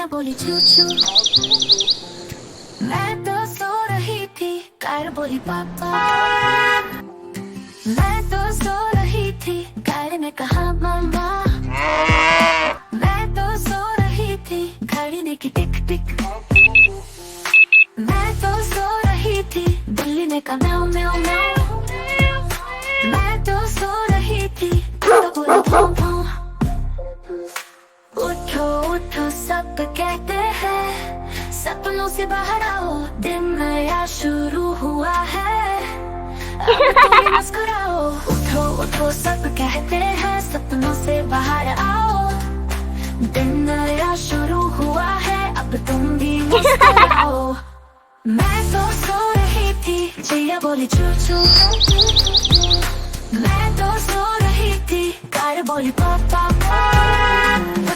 चिड़िया बोली चू चू। मैं तो सो रही थी, कार बोली पापा। मैं तो सो रही थी, कार ने कहा मामा। मैं तो सो रही थी, घड़ी ने की टिक टिक। मैं तो सो रही थी, बिल्ली ने कहा म्याऊं म्याऊं म्याऊं। मैं तो सो रही थी, कुत्ता बोला भौं भौं। उठो उठो सब कहते हैं, सपनों से बाहर आओ, दिन नया शुरू हुआ है, अब तुम भी मुस्कुराओ। उठो उठो सब कहते हैं, सपनों से बाहर आओ, दिन नया शुरू हुआ है, अब तुम भी मुस्कुराओ। मैं तो सो रही थी, चिड़िया बोली चू चू। मैं तो सो रही थी, कार बोली पापा।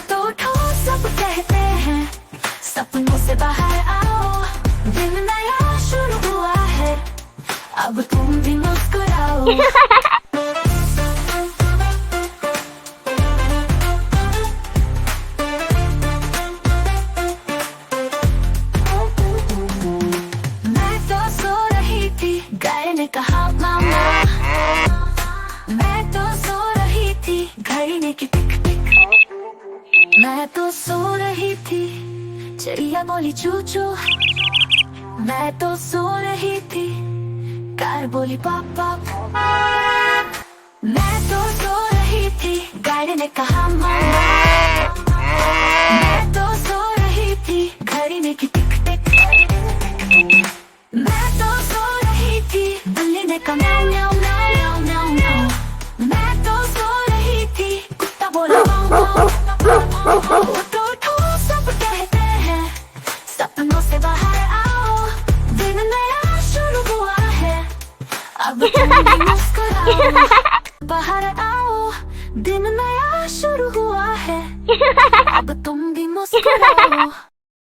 तो उठो सब कहते हैं, सपनों से बाहर आओ, दिन नया शुरू हुआ है, अब तुम भी मुस्कुराओ। मैं तो सो रही थी, गाय ने कहा मामा। मैं तो सो रही थी, घड़ी ने की टिक टिक। मैं तो सो रही थी, चिड़िया बोली चू चू। मैं तो सो रही थी, कार बोली पापा। मैं तो सो रही थी, गाड़ी ने कहा मामा। मैं तो सो रही थी, घड़ी ने की टिक टिक। मैं तो सो रही थी, बिल्ली ने कहा म्याऊं म्याऊं म्याऊं म्याऊं म्याऊं। मैं तो सो रही थी, कुत्ता बोला भौं भौं। उठो उठो सब कहते हैं, सपनों से बाहर आओ, दिन नया शुरू हुआ है, अब तुम भी मुस्कुराओ। बाहर आओ, दिन नया शुरू हुआ है, अब तुम भी मुस्कुराओ।